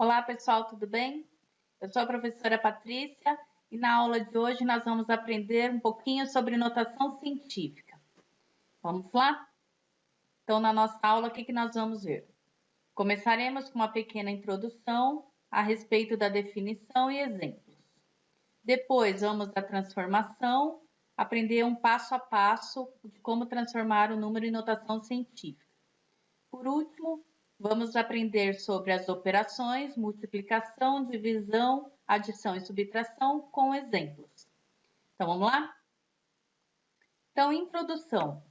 Olá, pessoal, tudo bem? Eu sou a professora Patrícia e na aula de hoje nós vamos aprender um pouquinho sobre notação científica. Vamos lá? Então, na nossa aula, o que nós vamos ver? Começaremos com uma pequena introdução a respeito da definição e exemplos. Depois, vamos à transformação, aprender um passo a passo de como transformar o número em notação científica. Por último, vamos aprender sobre as operações, multiplicação, divisão, adição e subtração com exemplos. Então, vamos lá? Então, introdução.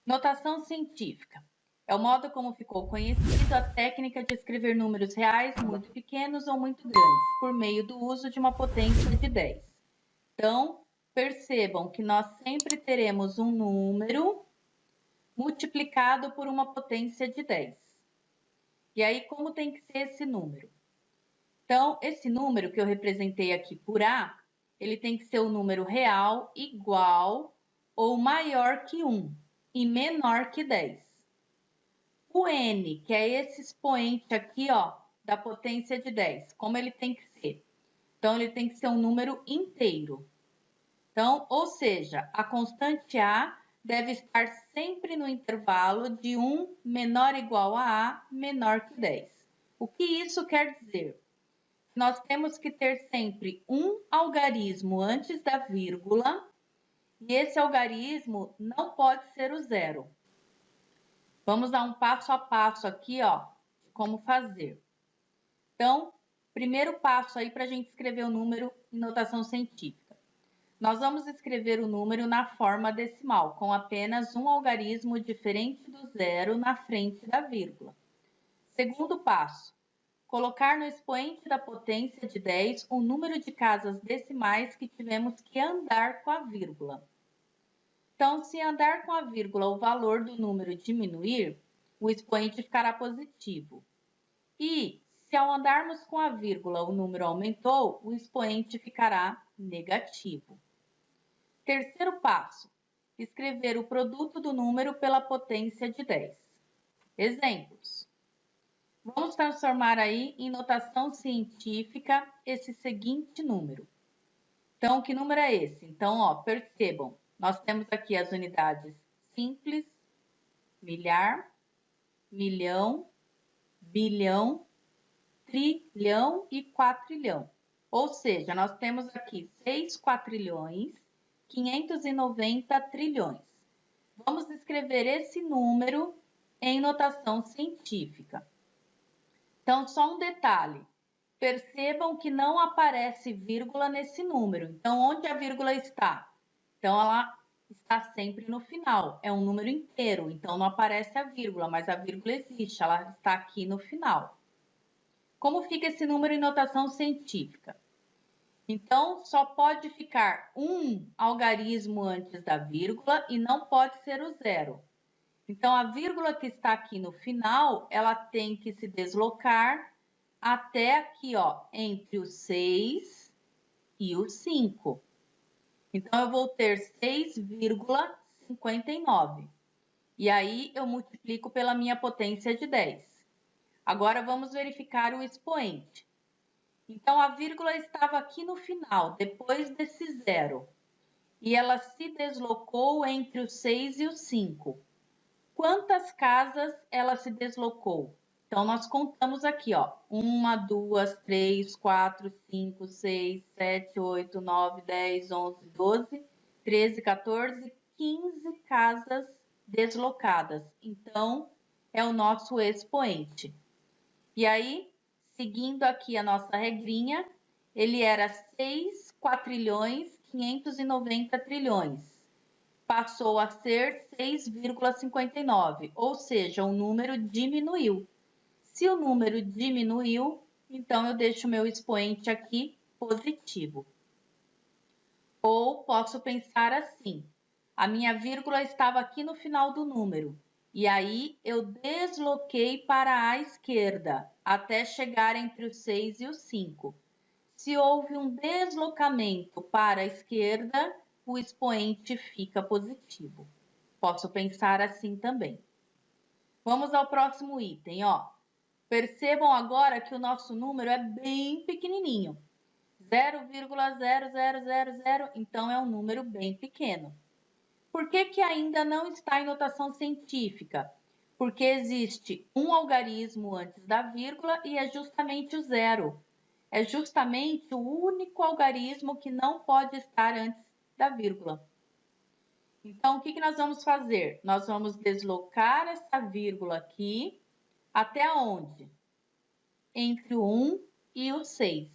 Notação científica. É o modo como ficou conhecido a técnica de escrever números reais muito pequenos ou muito grandes, por meio do uso de uma potência de 10. Então, percebam que nós sempre teremos um número multiplicado por uma potência de 10. E aí, como tem que ser esse número? Então, esse número que eu representei aqui por A, ele tem que ser um número real igual ou maior que 1 e menor que 10. O N, que é esse expoente aqui, ó, da potência de 10, como ele tem que ser? Então, ele tem que ser um número inteiro. Então, ou seja, a constante A deve estar sempre no intervalo de 1 menor ou igual a A menor que 10. O que isso quer dizer? Nós temos que ter sempre um algarismo antes da vírgula e esse algarismo não pode ser o zero. Vamos dar um passo a passo aqui, ó, de como fazer. Então, primeiro passo aí para a gente escrever o número em notação científica. Nós vamos escrever o número na forma decimal, com apenas um algarismo diferente do zero na frente da vírgula. Segundo passo, colocar no expoente da potência de 10 o número de casas decimais que tivemos que andar com a vírgula. Então, se andar com a vírgula o valor do número diminuir, o expoente ficará positivo. E, se ao andarmos com a vírgula o número aumentou, o expoente ficará negativo. Terceiro passo, escrever o produto do número pela potência de 10. Exemplos. Vamos transformar aí em notação científica esse seguinte número. Então, que número é esse? Então, ó, percebam, nós temos aqui as unidades simples, milhar, milhão, bilhão, trilhão e quatrilhão. Ou seja, nós temos aqui 6 quatrilhões, 590 trilhões. Vamos escrever esse número em notação científica. Então, só um detalhe. Percebam que não aparece vírgula nesse número. Então, onde a vírgula está? Então, ela está sempre no final. É um número inteiro, então não aparece a vírgula, mas a vírgula existe, ela está aqui no final. Como fica esse número em notação científica? Então, só pode ficar um algarismo antes da vírgula e não pode ser o zero. Então, a vírgula que está aqui no final, ela tem que se deslocar até aqui, ó, entre o 6 e o 5. Então, eu vou ter 6,59. E aí, eu multiplico pela minha potência de 10. Agora, vamos verificar o expoente. Então, a vírgula estava aqui no final, depois desse zero. E ela se deslocou entre o 6 e o 5. Quantas casas ela se deslocou? Então, nós contamos aqui, ó. 1, 2, 3, 4, 5, 6, 7, 8, 9, 10, 11, 12, 13, 14, 15 casas deslocadas. Então, é o nosso expoente. E aí, seguindo aqui a nossa regrinha, ele era 6 quatrilhões 590 trilhões. Passou a ser 6,59, ou seja, o número diminuiu. Se o número diminuiu, então eu deixo o meu expoente aqui positivo. Ou posso pensar assim, a minha vírgula estava aqui no final do número, e aí eu desloquei para a esquerda, até chegar entre o 6 e o 5. Se houve um deslocamento para a esquerda, o expoente fica positivo. Posso pensar assim também. Vamos ao próximo item, ó. Percebam agora que o nosso número é bem pequenininho. 0,0000, então é um número bem pequeno. Por que que ainda não está em notação científica? Porque existe um algarismo antes da vírgula e é justamente o zero. É justamente o único algarismo que não pode estar antes da vírgula. Então, o que que nós vamos fazer? Nós vamos deslocar essa vírgula aqui até onde? Entre o 1 e o 6.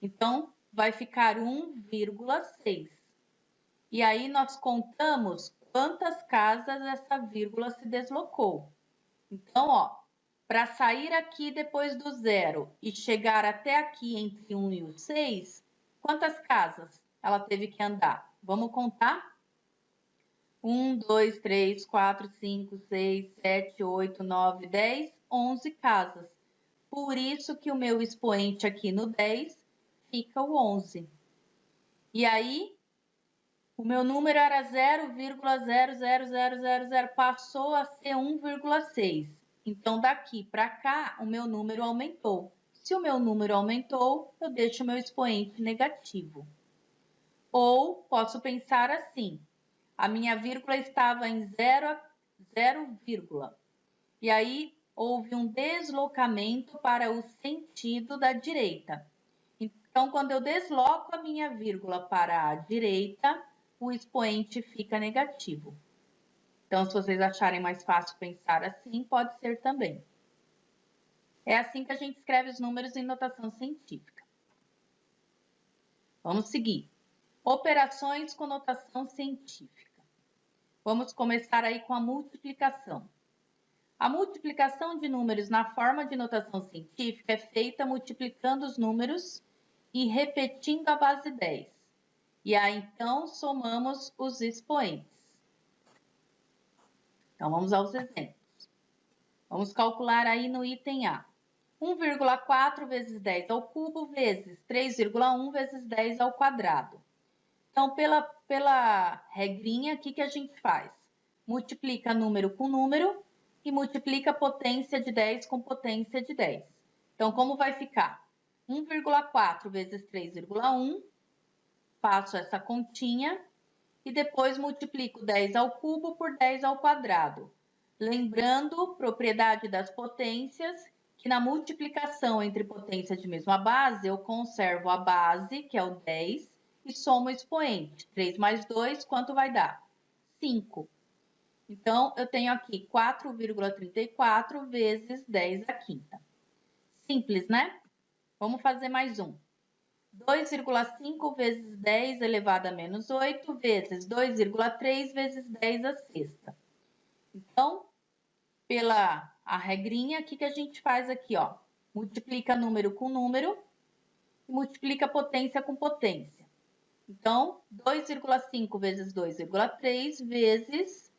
Então, vai ficar 1,6. E aí, nós contamos quantas casas essa vírgula se deslocou. Então, ó, para sair aqui depois do zero e chegar até aqui entre 1 e o 6, quantas casas ela teve que andar? Vamos contar? 1, 2, 3, 4, 5, 6, 7, 8, 9, 10, 11 casas. Por isso que o meu expoente aqui no 10 fica o 11. E aí, o meu número era 0,00000, passou a ser 1,6. Então, daqui para cá, o meu número aumentou. Se o meu número aumentou, eu deixo o meu expoente negativo. Ou posso pensar assim, a minha vírgula estava em 0, e aí houve um deslocamento para o sentido da direita. Então, quando eu desloco a minha vírgula para a direita, o expoente fica negativo. Então, se vocês acharem mais fácil pensar assim, pode ser também. É assim que a gente escreve os números em notação científica. Vamos seguir. Operações com notação científica. Vamos começar aí com a multiplicação. A multiplicação de números na forma de notação científica é feita multiplicando os números e repetindo a base 10. E aí, então, somamos os expoentes. Então, vamos aos exemplos. Vamos calcular aí no item A. 1,4 vezes 10 ao cubo vezes 3,1 vezes 10 ao quadrado. Então, pela regrinha, o que a gente faz? Multiplica número com número e multiplica potência de 10 com potência de 10. Então, como vai ficar? 1,4 vezes 3,1, faço essa continha e depois multiplico 10 ao cubo por 10 ao quadrado. Lembrando, propriedade das potências, que na multiplicação entre potência de mesma base, eu conservo a base, que é o 10, e somo o expoente. 3 mais 2, quanto vai dar? 5. Então, eu tenho aqui 4,34 vezes 10 à quinta. Simples, né? Vamos fazer mais um. 2,5 vezes 10 elevado a menos 8 vezes 2,3 vezes 10 à sexta. Então, pela a regrinha, o que a gente faz aqui, ó? Multiplica número com número e multiplica potência com potência. Então, 2,5 vezes 2,3 vezes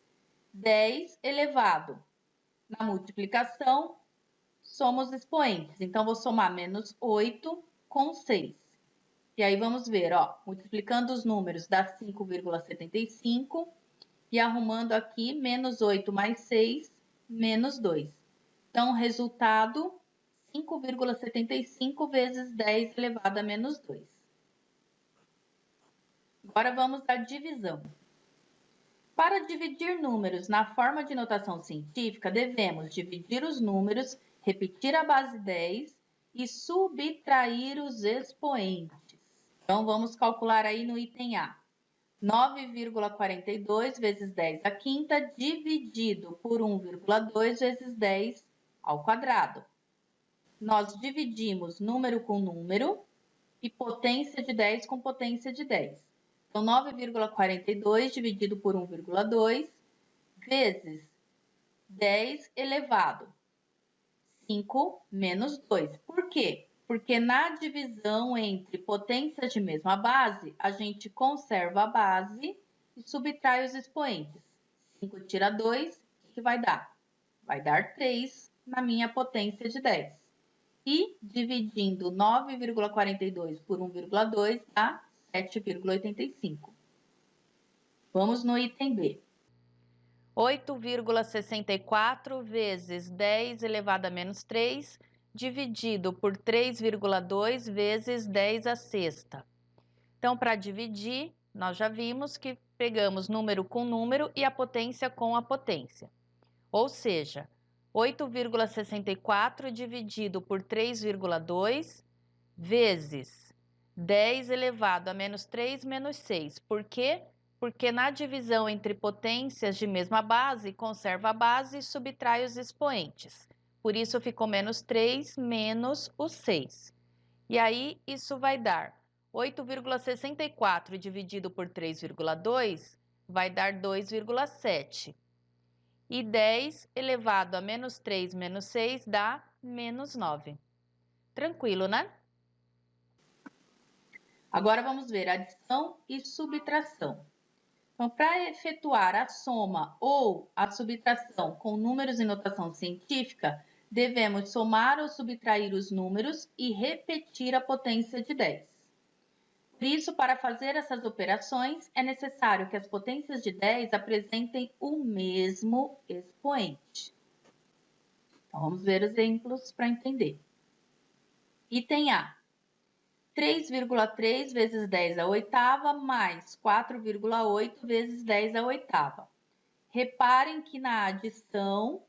10 elevado. Na multiplicação, somos expoentes. Então, vou somar menos 8 com 6. E aí, vamos ver, ó, multiplicando os números dá 5,75 e arrumando aqui, menos 8 mais 6, menos 2. Então, resultado, 5,75 vezes 10 elevado a menos 2. Agora, vamos à divisão. Para dividir números na forma de notação científica, devemos dividir os números, repetir a base 10 e subtrair os expoentes. Então, vamos calcular aí no item A. 9,42 vezes 10 à quinta dividido por 1,2 vezes 10 ao quadrado. Nós dividimos número com número e potência de 10 com potência de 10. Então, 9,42 dividido por 1,2 vezes 10 elevado 5 menos 2. Por quê? Porque na divisão entre potências de mesma base, a gente conserva a base e subtrai os expoentes. 5 tira 2, o que vai dar? Vai dar 3 na minha potência de 10. E dividindo 9,42 por 1,2 dá 7,85. Vamos no item B. 8,64 vezes 10 elevado a menos 3, dividido por 3,2 vezes 10 à sexta. Então, para dividir, nós já vimos que pegamos número com número e a potência com a potência. Ou seja, 8,64 dividido por 3,2 vezes 10 elevado a menos 3 menos 6. Por quê? Porque na divisão entre potências de mesma base, conserva a base e subtrai os expoentes. Por isso ficou menos 3 menos o 6. E aí isso vai dar 8,64 dividido por 3,2 vai dar 2,7. E 10 elevado a menos 3 menos 6 dá menos 9. Tranquilo, né? Agora vamos ver adição e subtração. Então, para efetuar a soma ou a subtração com números em notação científica, devemos somar ou subtrair os números e repetir a potência de 10. Por isso, para fazer essas operações, é necessário que as potências de 10 apresentem o mesmo expoente. Então, vamos ver exemplos para entender. Item A. 3,3 vezes 10 à oitava mais 4,8 vezes 10 à oitava. Reparem que na adição,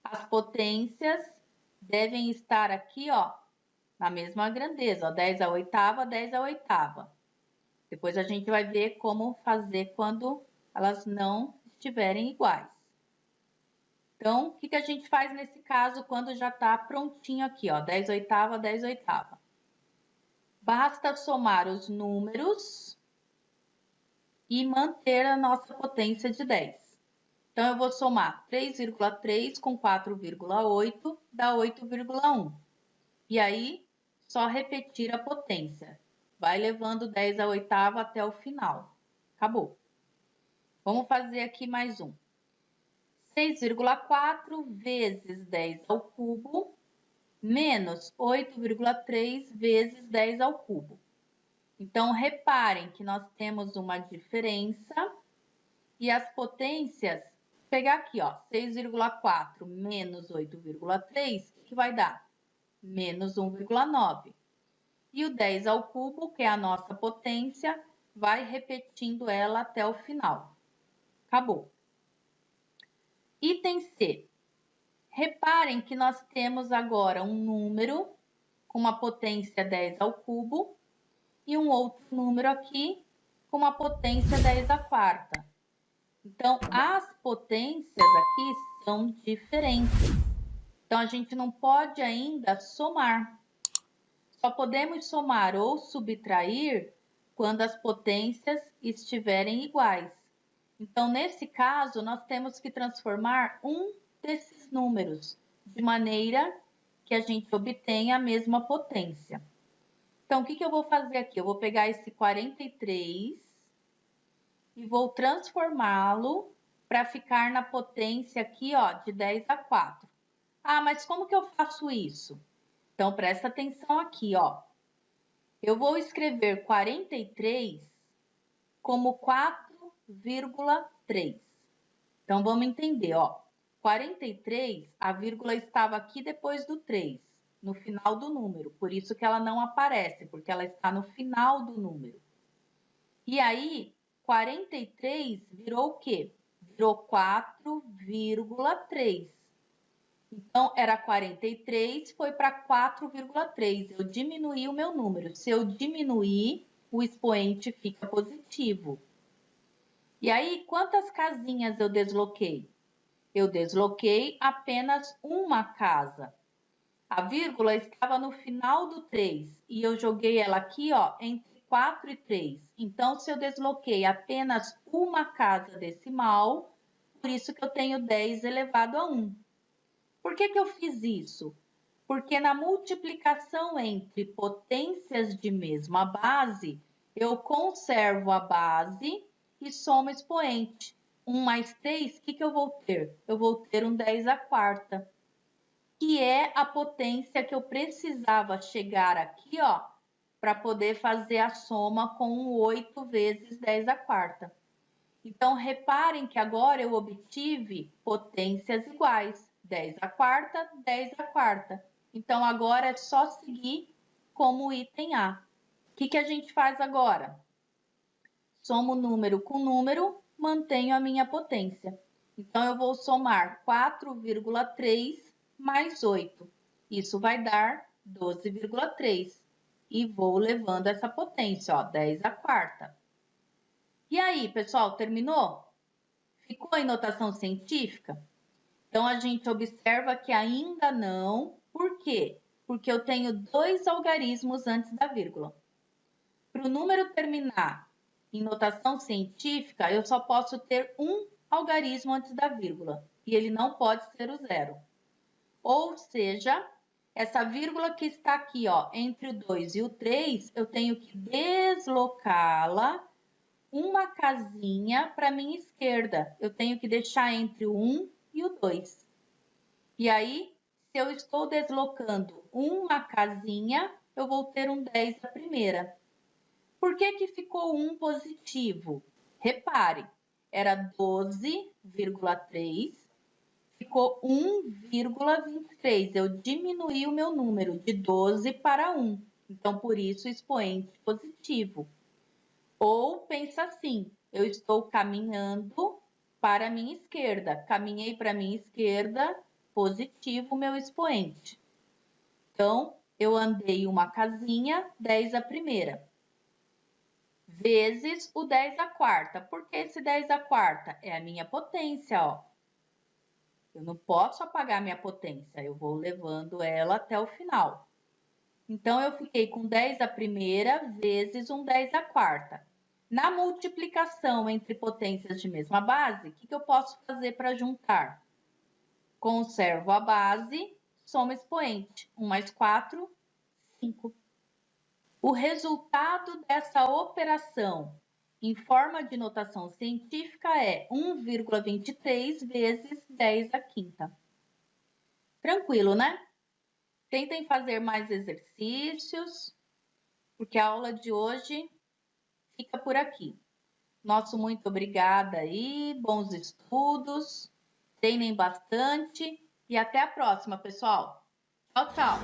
as potências devem estar aqui, ó, na mesma grandeza, ó, 10 à oitava, 10 à oitava. Depois a gente vai ver como fazer quando elas não estiverem iguais. Então, o que a gente faz nesse caso quando já está prontinho aqui, ó, 10 oitava, 10 oitava? Basta somar os números e manter a nossa potência de 10. Então, eu vou somar 3,3 com 4,8, dá 8,1. E aí, só repetir a potência. Vai levando 10 à oitava até o final. Acabou. Vamos fazer aqui mais um. 6,4 vezes 10 ao cubo menos 8,3 vezes 10 ao cubo. Então, reparem que nós temos uma diferença e as potências, vou pegar aqui, ó, 6,4 menos 8,3, que vai dar? Menos 1,9. E o 10 ao cubo, que é a nossa potência, vai repetindo ela até o final. Acabou. Item C. Reparem que nós temos agora um número com uma potência 10 ao cubo e um outro número aqui com uma potência 10 à quarta. Então, as potências aqui são diferentes. Então, a gente não pode ainda somar. Só podemos somar ou subtrair quando as potências estiverem iguais. Então, nesse caso, nós temos que transformar um desses números, de maneira que a gente obtenha a mesma potência. Então, o que eu vou fazer aqui? Eu vou pegar esse 43 e vou transformá-lo para ficar na potência aqui, ó, de 10 a 4. Ah, mas como que eu faço isso? Então, presta atenção aqui, ó. Eu vou escrever 43 como 4,3. Então, vamos entender, ó. 43, a vírgula estava aqui depois do 3, no final do número. Por isso que ela não aparece, porque ela está no final do número. E aí, 43 virou o quê? Virou 4,3. Então, era 43, foi para 4,3. Eu diminuí o meu número. Se eu diminuir, o expoente fica positivo. E aí, quantas casinhas eu desloquei? Eu desloquei apenas uma casa. A vírgula estava no final do 3 e eu joguei ela aqui, ó, entre 4 e 3. Então, se eu desloquei apenas uma casa decimal, por isso que eu tenho 10 elevado a 1. Por que eu fiz isso? Porque na multiplicação entre potências de mesma base, eu conservo a base e somo expoente. 1 mais 3, o que eu vou ter? Eu vou ter um 10 à quarta, que é a potência que eu precisava chegar aqui, ó, para poder fazer a soma com 8 vezes 10 à quarta. Então, reparem que agora eu obtive potências iguais. 10 à quarta, 10 à quarta. Então, agora é só seguir como item A. O que a gente faz agora? Somo número com número, mantenho a minha potência. Então, eu vou somar 4,3 mais 8. Isso vai dar 12,3. E vou levando essa potência, ó, 10 à quarta. E aí, pessoal, terminou? Ficou em notação científica? Então, a gente observa que ainda não. Por quê? Porque eu tenho 2 algarismos antes da vírgula. Para o número terminar em notação científica, eu só posso ter um algarismo antes da vírgula. E ele não pode ser o 0. Ou seja, essa vírgula que está aqui, ó, entre o 2 e o 3, eu tenho que deslocá-la uma casinha para a minha esquerda. Eu tenho que deixar entre o 1 e o 2. E aí, se eu estou deslocando uma casinha, eu vou ter um 10 à primeira. Por que ficou 1 positivo? Repare, era 12,3, ficou 1,23. Eu diminuí o meu número de 12 para 1. Então, por isso, expoente positivo. Ou pensa assim, eu estou caminhando para a minha esquerda. Caminhei para a minha esquerda, positivo o meu expoente. Então, eu andei uma casinha, 10 à primeira. Vezes o 10 à quarta. Por que esse 10 à quarta? É a minha potência, ó. Eu não posso apagar minha potência, eu vou levando ela até o final. Então, eu fiquei com 10 à primeira vezes um 10 à quarta. Na multiplicação entre potências de mesma base, o que eu posso fazer para juntar? Conservo a base, soma expoente. 1 mais 4, 5. O resultado dessa operação em forma de notação científica é 1,23 vezes 10 à quinta. Tranquilo, né? Tentem fazer mais exercícios, porque a aula de hoje fica por aqui. Nosso muito obrigada aí, bons estudos, treinem bastante e até a próxima, pessoal. Tchau, tchau!